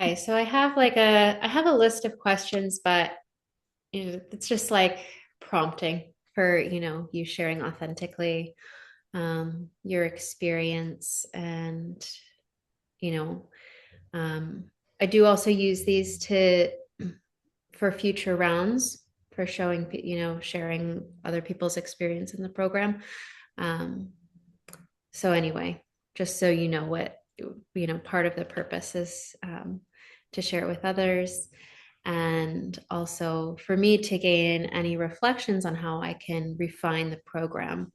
Okay, so I have a list of questions, but it's just like prompting for, you sharing authentically your experience and, you know, um, I do also use these to for future rounds for showing, sharing other people's experience in the program. Um, so anyway, just so you know what, part of the purpose is to share it with others. And also for me to gain any reflections on how I can refine the program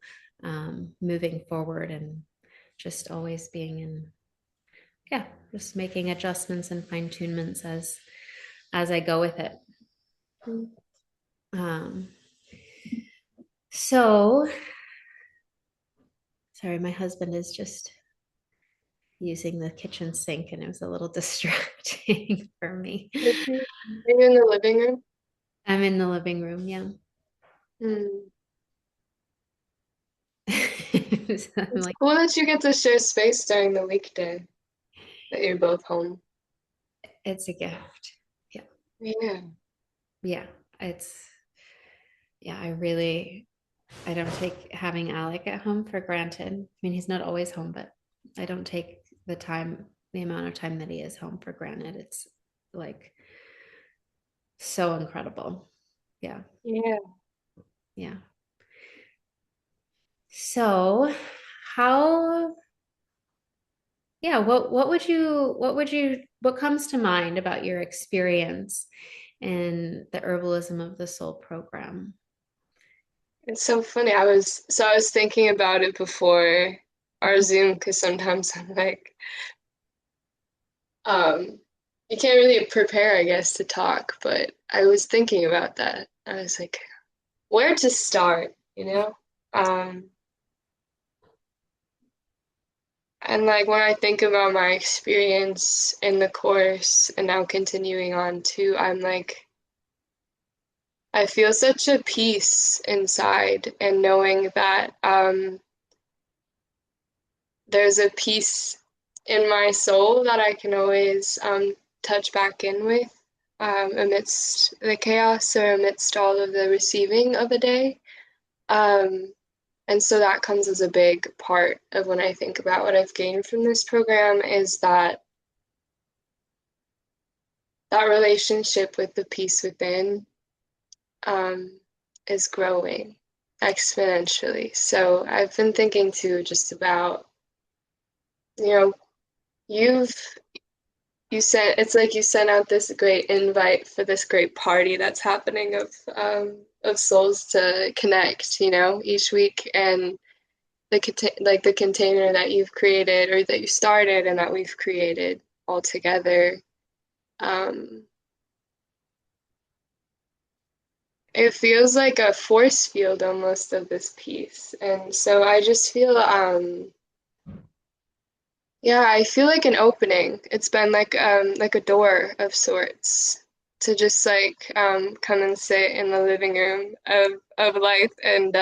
moving forward and just always being in, yeah, just making adjustments and fine tunements as I go with it. Um, so sorry, my husband is just using the kitchen sink and it was a little distracting for me. Are you in the living room? I'm in the living room, yeah. Hmm. So I'm It's like, cool that you get to share space during the weekday that you're both home. it's a gift. Yeah. Yeah. Yeah. It's, yeah, I don't take having Alec at home for granted. I mean, he's not always home, but I don't take the amount of time that he is home for granted. It's like so incredible. Yeah. Yeah. Yeah. So, how, yeah, what comes to mind about your experience in the herbalism of the soul program? It's so funny. I was thinking about it before our Zoom because sometimes I'm like, um, you can't really prepare, I guess, to talk, but I was thinking about that. I was like, where to start, you know? Um, and like when I think about my experience in the course and now continuing on too, I'm like, I feel such a peace inside and knowing that there's a peace in my soul that I can always touch back in with amidst the chaos or amidst all of the receiving of a day. Um, and so that comes as a big part of when I think about what I've gained from this program is that relationship with the peace within um, is growing exponentially. So I've been thinking too just about, you know, you've you sent it's like you sent out this great invite for this great party that's happening of souls to connect, each week and the container that you've created or that you started and that we've created all together. Um, it feels like a force field almost of this piece. And so I just feel yeah, I feel like an opening. It's been like a door of sorts to just like come and sit in the living room of life and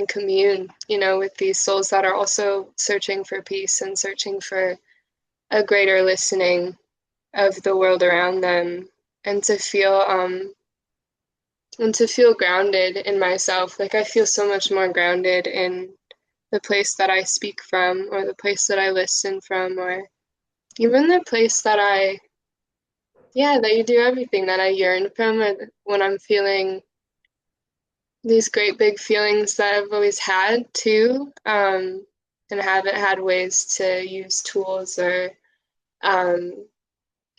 commune, with these souls that are also searching for peace and searching for a greater listening of the world around them and to feel grounded in myself. Like I feel so much more grounded in the place that I speak from or the place that I listen from or even the place that yeah, that you do everything that I yearn from when I'm feeling these great big feelings that I've always had too, and haven't had ways to use tools or um,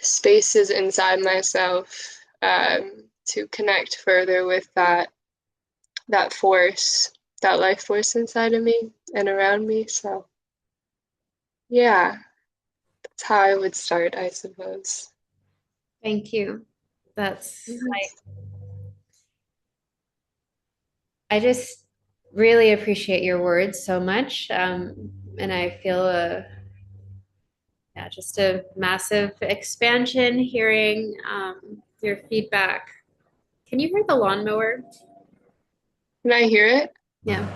spaces inside myself to connect further with that force, that life force inside of me and around me. So yeah, that's how I would start, I suppose. Thank you. That's Yes. I just really appreciate your words so much. And I feel yeah, just a massive expansion hearing your feedback. Can you hear the lawnmower? Can I hear it? Yeah,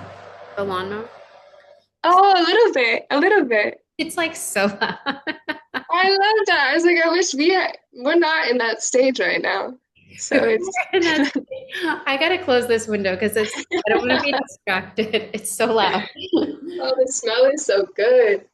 the lawnmower. Oh, a little bit, a little bit. It's like so loud. I love that. I was like, I wish we're not in that stage right now. So it's And I gotta close this window because I don't want to be distracted. It's so loud. oh, the smell is so good.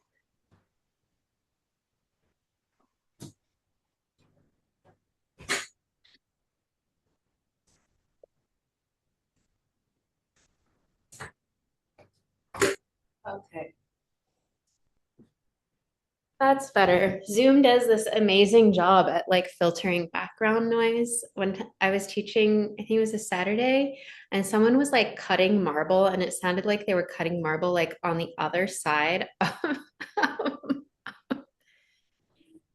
Okay. That's better. Zoom does this amazing job at like filtering background noise. I was teaching, I think it was a Saturday, and someone was like cutting marble, and it sounded like they were cutting marble like on the other side of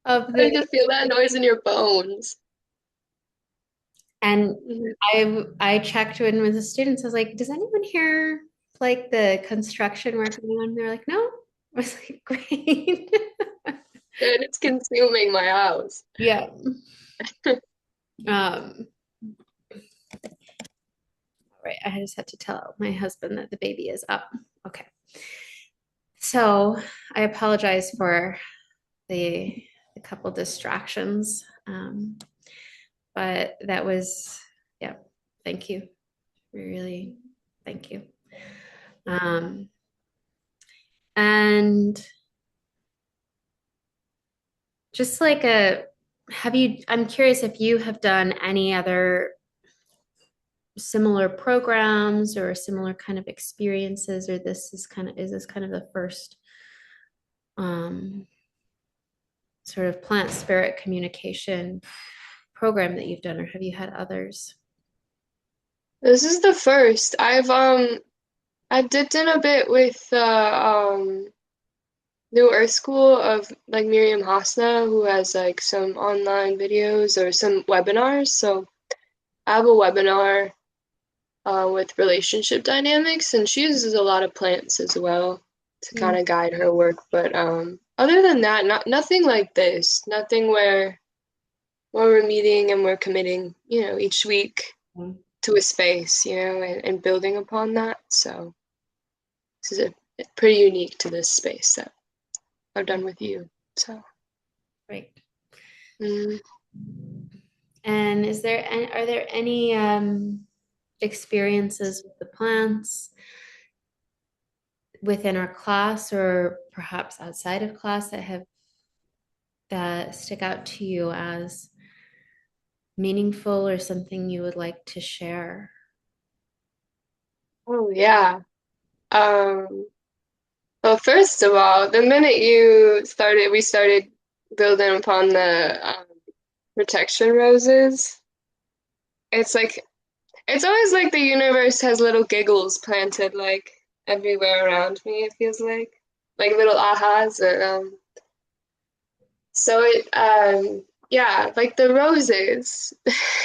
I the, can feel that noise in your bones. and Mhm. I checked in with the students. I was like, does anyone hear like the construction work going on? They're like, no. I was like, great. Good, it's consuming my house. Yeah. Um, right. I just had to tell my husband that the baby is up. Okay. So I apologize for the, the couple distractions. But that was, yeah, thank you. Really, thank you. Um, and just like I'm curious if you have done any other similar programs or similar kind of experiences, or is this kind of the first um, sort of plant spirit communication program that you've done, or have you had others? This is the first. I did a bit with New Earth School of like Miriam Hasna, who has like some online videos or some webinars. So I have a webinar with relationship dynamics, and she uses a lot of plants as well to kind Mm, of guide her work. But other than that, nothing like this. Nothing where we're meeting and we're committing, each week mm, to a space, and building upon that. So this is pretty unique to this space that I've done with you. So. right. mm. And are there any experiences with the plants within our class or perhaps outside of class that stick out to you as meaningful or something you would like to share? Oh yeah. Um, well, first of all, the minute we started building upon the protection roses. It's like it's always like the universe has little giggles planted like everywhere around me. It feels like little ahas. So yeah, like the roses.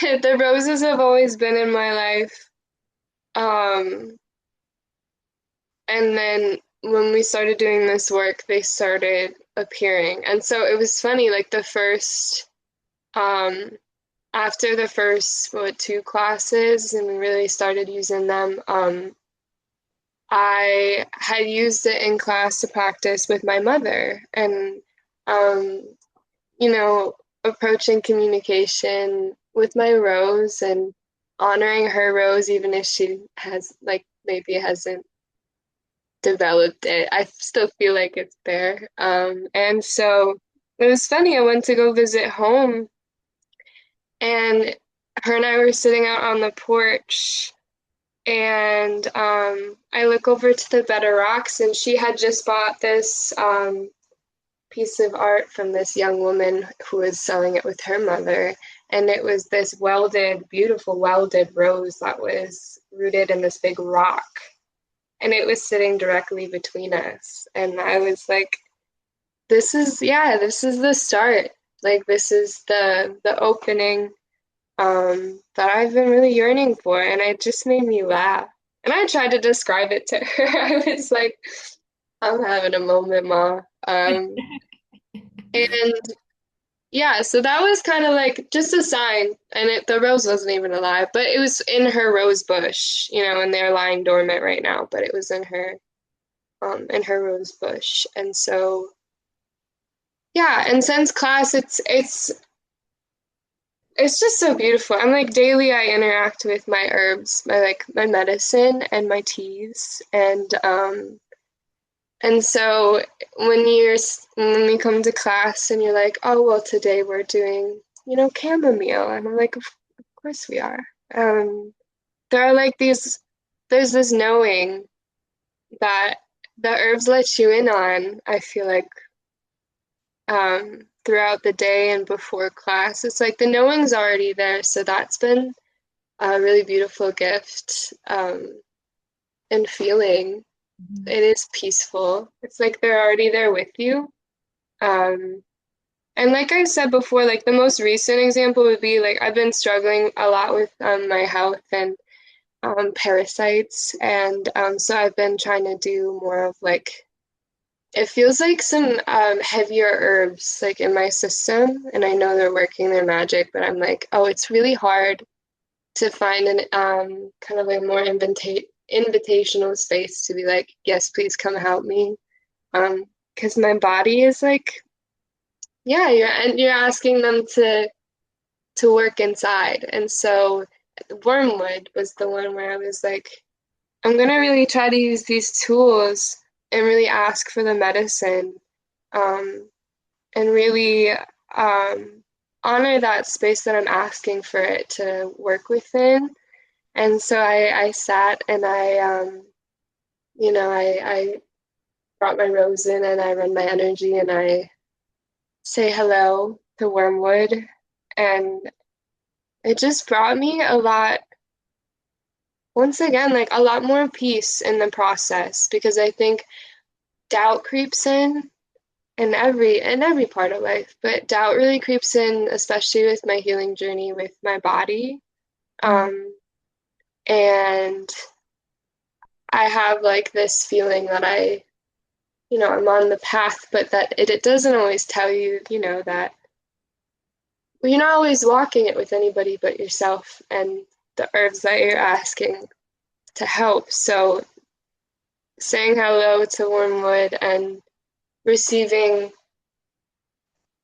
The roses have always been in my life. Um, and then when we started doing this work, they started appearing. And so it was funny, like um, after the first, two classes, and we really started using them, I had used it in class to practice with my mother and, um, you know, approaching communication with my rose and honoring her rose, even if she has, like, maybe hasn't developed it. I still feel like it's there. And so it was funny. I went to go visit home, and her and I were sitting out on the porch. And I look over to the bed of rocks, and she had just bought this piece of art from this young woman who was selling it with her mother. And it was this welded, beautiful welded rose that was rooted in this big rock. And it was sitting directly between us. And I was like, this is the start. Like this is the opening that I've been really yearning for, and it just made me laugh. And I tried to describe it to her. I was like, I'm having a moment, Ma. And yeah, so that was kind of like just a sign, and the rose wasn't even alive, but it was in her rose bush, and they're lying dormant right now, but it was in her rose bush. And so yeah, and since class, it's just so beautiful. I'm like daily I interact with my herbs, my medicine and my teas, and so when we come to class and you're like, oh well, today we're doing, chamomile, and I'm like, of course we are. Um, there are like there's this knowing that the herbs let you in on, I feel like, throughout the day and before class. It's like the knowing's already there, so that's been a really beautiful gift, and feeling. Mhm. It is peaceful. It's like they're already there with you. Um, and like I said before, like the most recent example would be like I've been struggling a lot with my health and parasites, and so I've been trying to do more of like it feels like some heavier herbs like in my system, and I know they're working their magic, but I'm like, oh, it's really hard to find an kind of a more invitational space to be like, yes, please come help me. Because my body is like, yeah, you're asking them to work inside. And so wormwood was the one where I was like, I'm gonna really try to use these tools and really ask for the medicine, um, and really honor that space that I'm asking for it to work within. And so I sat and I brought my rose in and I run my energy and I say hello to Wormwood. And it just brought me a lot, once again, like a lot more peace in the process because I think doubt creeps in every part of life, but doubt really creeps in, especially with my healing journey with my body. Mm. Um, and I have like this feeling that I'm on the path, but that it doesn't always tell you, that you're not always walking it with anybody but yourself and the herbs that you're asking to help. So saying hello to Wormwood and receiving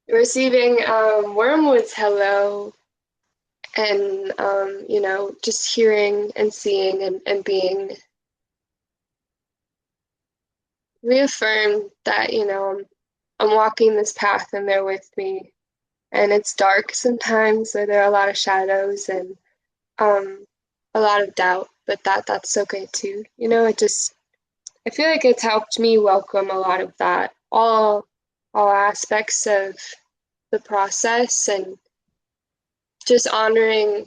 receiving Wormwood's hello and just hearing and seeing and being reaffirmed that, I'm walking this path and they're with me. And it's dark sometimes, so there are a lot of shadows and um, a lot of doubt, but that's okay too. I feel like it's helped me welcome a lot of that, all aspects of the process and just honoring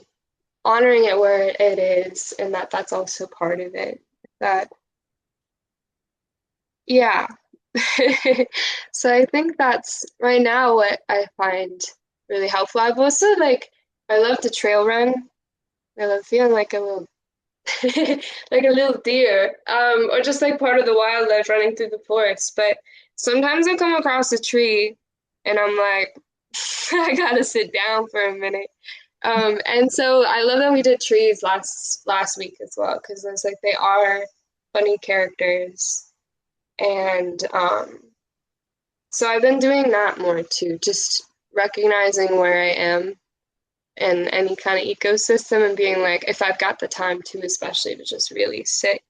it where it is, and that's also part of it. That yeah. So I think that's right now what I find really helpful. I've also like I love to trail run. I love feeling like a little like a little deer, or just like part of the wildlife running through the forest. But sometimes I come across a tree and I'm like, I gotta sit down for a minute. And so I love that we did trees last week as well, because it's like they are funny characters. And so I've been doing that more too, just recognizing where I am in any kind of ecosystem and being like, if I've got the time to, especially to just really sit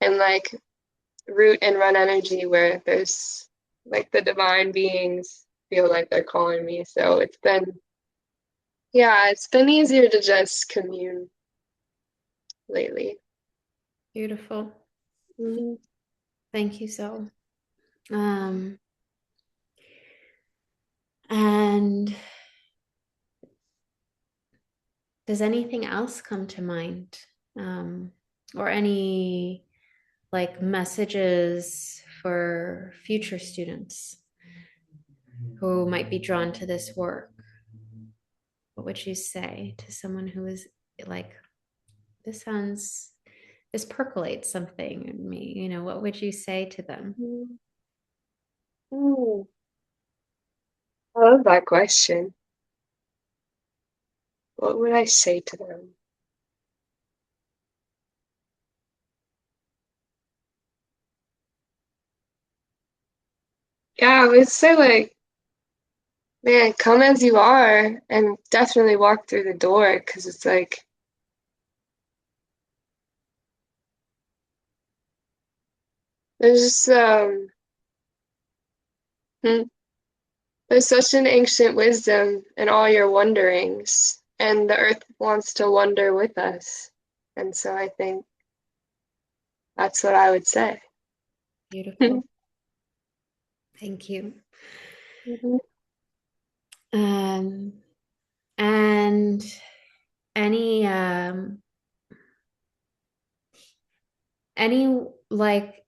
and like root and run energy where there's like the divine beings feel like they're calling me. So yeah, it's been easier to just commune lately. Beautiful. Mhm. Thank you so. Um, and does anything else come to mind? Um, or any like messages for future students who might be drawn to this work? What would you say to someone who is like, this sounds, this percolates something in me? What would you say to them? Mhm. Ooh, I love that question. What would I say to them? Yeah, I would say like Man, come as you are and definitely walk through the door because it's like there's just hmm, there's such an ancient wisdom in all your wonderings, and the earth wants to wonder with us. And so I think that's what I would say. Beautiful. Thank you. Mhm. Um, and any any like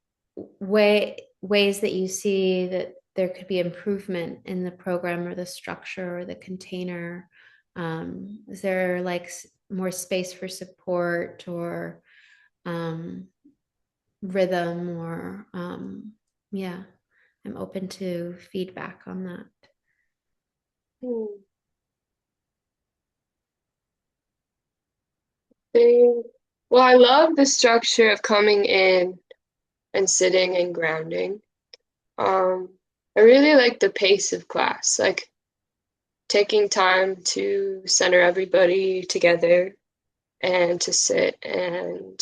ways that you see that there could be improvement in the program or the structure or the container? Is there like more space for support or um, rhythm or yeah, I'm open to feedback on that. Hmm. They- Well, I love the structure of coming in and sitting and grounding. I really like the pace of class, like taking time to center everybody together and to sit and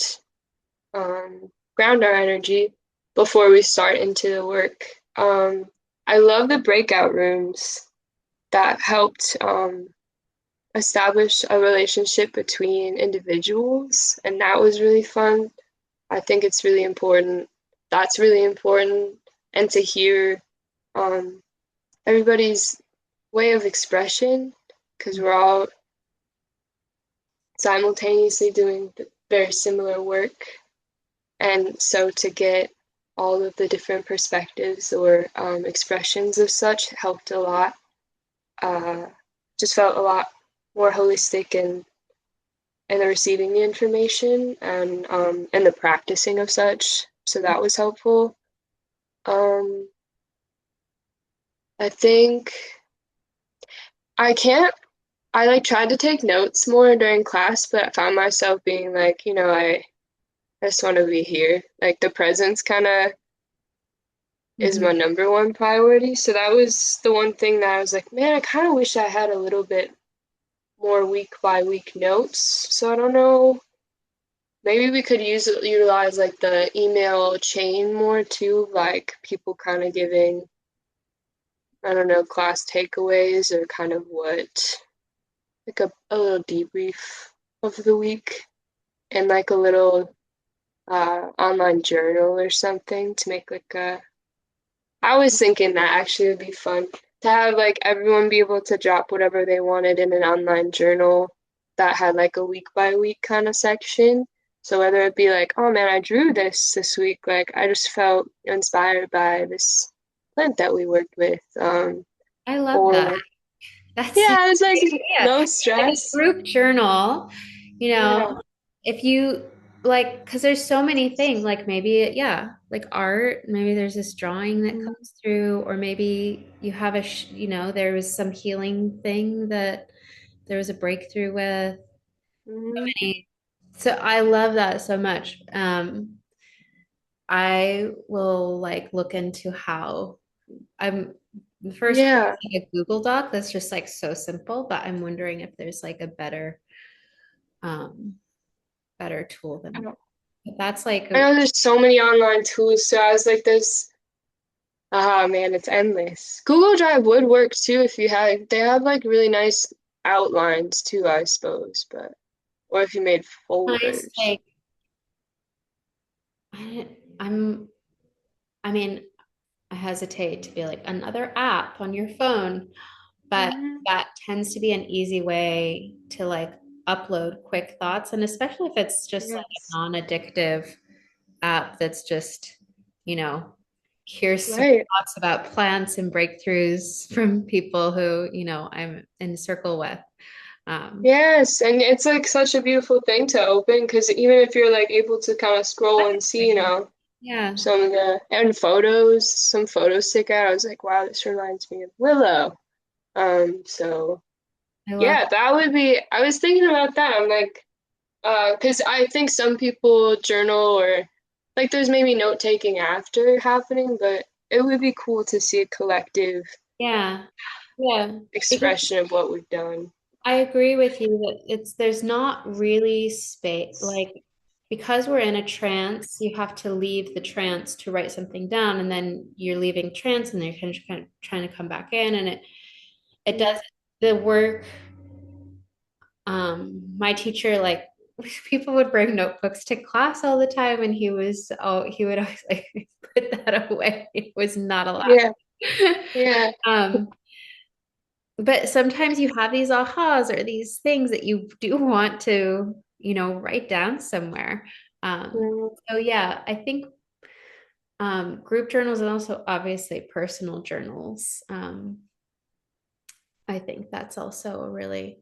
ground our energy before we start into the work. I love the breakout rooms that helped establish a relationship between individuals, and that was really fun. I think it's really important. That's really important, and to hear um, everybody's way of expression because we're all simultaneously doing very similar work. And so to get all of the different perspectives or expressions of such helped a lot. Uh, just felt a lot more holistic in the receiving the information and the practicing of such. So that was helpful. Um, I think I can't I like tried to take notes more during class, but I found myself being like, I just want to be here. Like the presence kind of is Mhm. my number one priority. So that was the one thing that I was like, man, I kind of wish I had a little bit more week by week notes. So I don't know. Maybe we could utilize like the email chain more too, like people kind of giving, I don't know, class takeaways or kind of what, like a little debrief of the week and like a little online journal or something to make like a. I was thinking that actually would be fun to have like everyone be able to drop whatever they wanted in an online journal that had like a week by week kind of section. So whether it be like, oh man, I drew this week, like I just felt inspired by this plant that we worked with. I love that. Or That's such yeah, it's like a great idea. no Like a stress. group journal, you know, Yeah. if you like, because there's so many things, like maybe, yeah, like art, maybe there's this drawing that Mhm. comes through, or maybe you have there was some healing thing that there was a breakthrough with. Mhm. So I love that so much. I will like look into how I'm the first Yeah. like a Google Doc that's just like so simple, but I'm wondering if there's like a um better tool than that's like I know there's so many online tools, so I was like, there's ah man, it's endless. Google Drive would work too if you had they have like really nice outlines too, I suppose, but or if you made nice folders. like I'm I mean I hesitate to be like another app on your phone, but Hmm. that tends to be an easy way to like upload quick thoughts and especially if it's just like a Yes. non-addictive app that's just, you know, here's some Right. thoughts about plants and breakthroughs from people who, I'm in circle with. Um, Yes, and it's like such a beautiful thing to open because even if you're like able to kind of scroll and see, yeah, some of the and photos, some photos stick out. I was like, wow, this reminds me of Willow. So I love yeah, that would be. I was thinking about that. I'm like, because I think some people journal or like there's maybe note taking after happening, but it would be cool to see a collective yeah. Yeah, because expression of what we've done. I agree with you that there's not really space like because we're in a trance, you have to leave the trance to write something down, and then you're leaving trance, and then you're kind of trying to come back in, and it does the work. My teacher like people would bring notebooks to class all the time, and he would always like put that away. It was not allowed. Yeah, yeah. Um, but sometimes you have these ahas or these things that you do want to, write down somewhere. Mm, So yeah, I think group journals and also obviously personal journals. I think that's also a really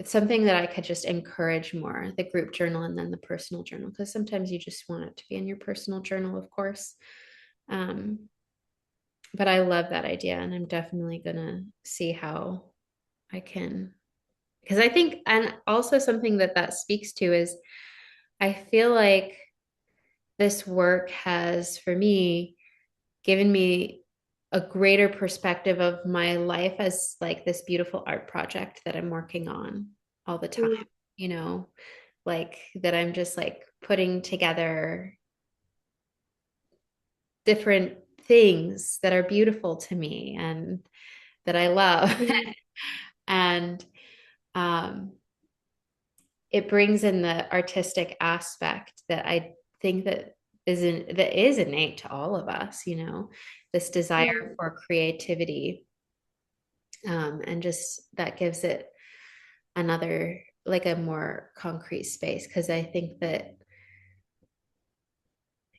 it's something that I could just encourage more, the group journal and then the personal journal, because sometimes you just want it to be in your personal journal, of course. Um, but I love that idea, and I'm definitely gonna see how I can, because I think, and also something that that speaks to is I feel like this work has, for me, given me a greater perspective of my life as like this beautiful art project that I'm working on all the time, mm, you know, like that I'm just like putting together different things that are beautiful to me and that I love. mm. And um, it brings in the artistic aspect that I think that is innate to all of us, this desire Mm. for creativity. And just that gives it another like a more concrete space because I think that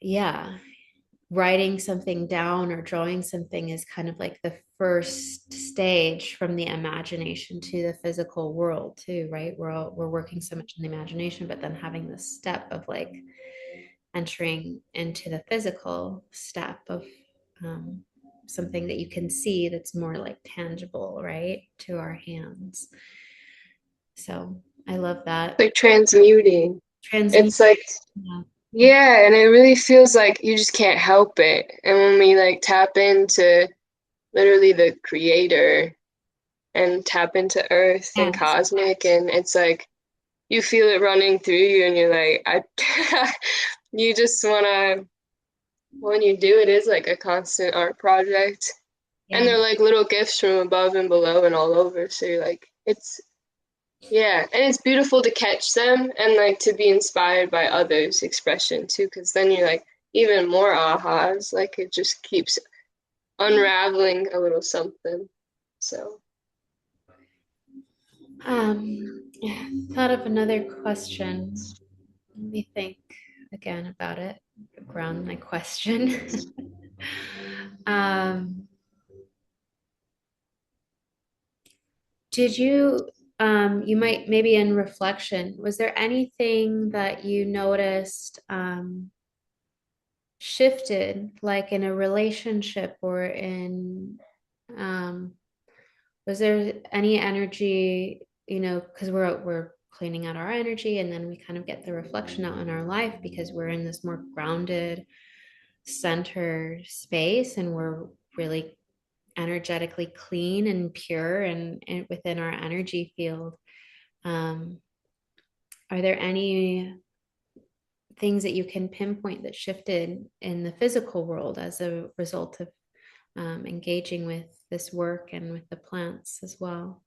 yeah, writing something down or drawing something is kind of like the first stage from the imagination to the physical world too, right? We're working so much in the imagination, but then having this step of like entering into the physical step of um, something that you can see that's more like tangible, right, to our hands. So I love that. Like transmuting. Transmute. It's like, Yeah. yeah, and it really feels like you just can't help it. And when we like tap into literally the creator and tap into earth and Yes. cosmic, and it's like you feel it running through you, and you're like, you just wanna, when you do it is like a constant art project. And Yeah. they're like little gifts from above and below and all over. So you're like, it's, yeah. And it's beautiful to catch them and like to be inspired by others' expression too, because then you're like, even more ahas. Like it just keeps unraveling a little something. So, Thought of another question. Let me think again about it. Ground my question. um, did you you might maybe in reflection, was there anything that you noticed shifted like in a relationship or in um was there any energy, because we're cleaning out our energy and then we kind of get the reflection out in our life because we're in this more grounded center space and we're really energetically clean and pure and within our energy field. Um, are there any things that you can pinpoint that shifted in the physical world as a result of engaging with this work and with the plants as well?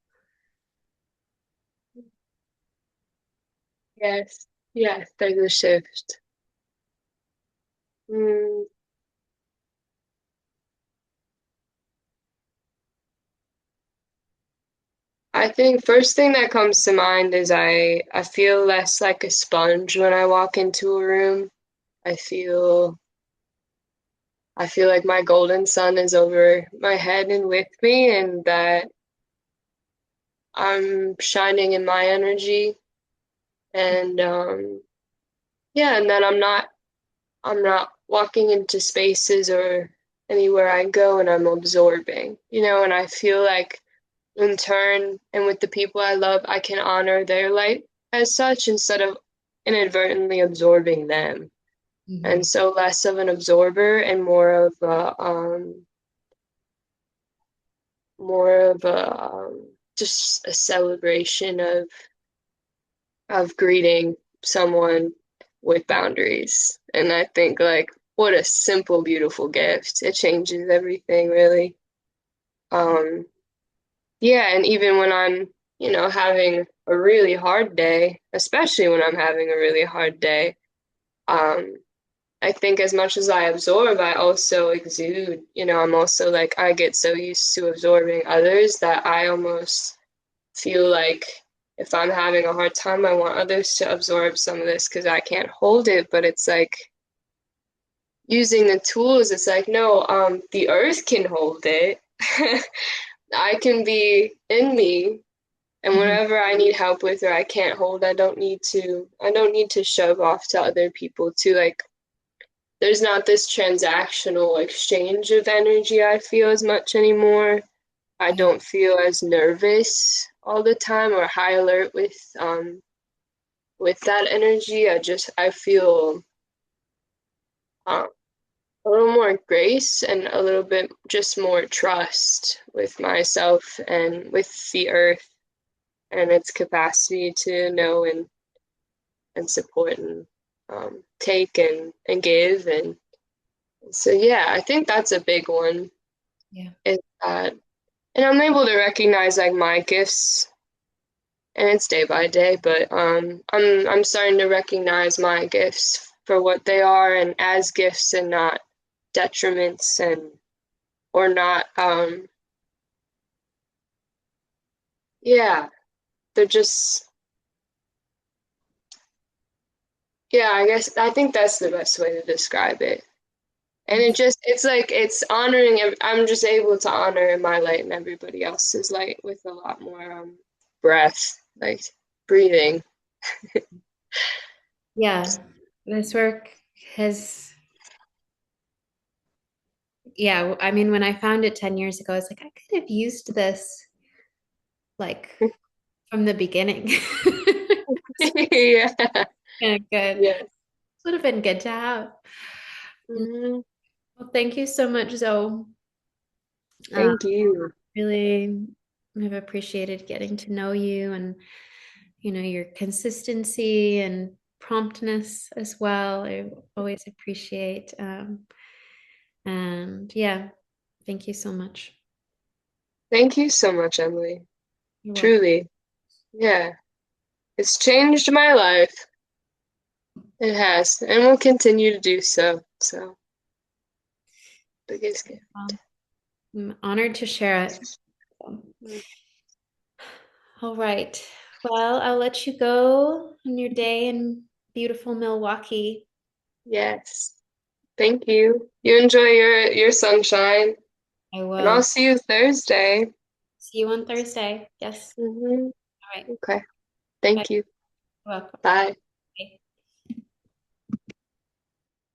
yes, yes, there's a shift. Mm, I think first thing that comes to mind is I feel less like a sponge when I walk into a room. I feel I feel like my golden sun is over my head and with me, and that I'm shining in my energy. And yeah, and that I'm not walking into spaces or anywhere I go and I'm absorbing, and I feel like in turn and with the people I love, I can honor their light as such instead of inadvertently absorbing them. Mhm. And so less of an absorber and more of a more of a just a celebration of greeting someone with boundaries. And I think like what a simple, beautiful gift. It changes everything really. Um, yeah, and even when I'm, having a really hard day, especially when I'm having a really hard day, um, I think as much as I absorb, I also exude. I'm also like, I get so used to absorbing others that I almost feel like if I'm having a hard time, I want others to absorb some of this because I can't hold it. But it's like using the tools, it's like, no, the earth can hold it. I can be in me, and Mhm. whatever I need help with or I can't hold, I don't need to shove off to other people to like there's not this transactional exchange of energy I feel as much anymore. I Yeah. don't feel as nervous all the time or high alert with that energy. I feel um, a little more grace and a little bit just more trust with myself and with the earth and its capacity to know and support and take and give. And so, yeah, I think that's a big one Yeah. is that, and I'm able to recognize like my gifts and it's day by day, but I'm starting to recognize my gifts for what they are and as gifts and not detriments and or not yeah, they're just yeah, I think that's the best way to describe it. And it's like it's honoring I'm just able to honor my light and everybody else's light with a lot more breath, like breathing. Yeah. This work has, yeah, I mean, when I found it 10 years ago, I was like, I could have used this like from the beginning. Yeah. Yeah, good. Yes. Would have been good to have. Mhm. Well, thank you so much, Zoe. Uh, Thank you. really have appreciated getting to know you and, your consistency and promptness as well. I always appreciate. And yeah, thank you so much. Thank you so much, Emily. You're welcome. Truly. Yeah. It's changed my life. It has, and will continue to do so. So, biggest gift. I'm honored to share it. All right. Well, I'll let you go on your day in beautiful Milwaukee. Yes. Thank you. You enjoy your sunshine, I and I'll will see you Thursday. see you on Thursday. Yes. Hmm. All right. Okay. Bye. Thank you. You're welcome. Bye.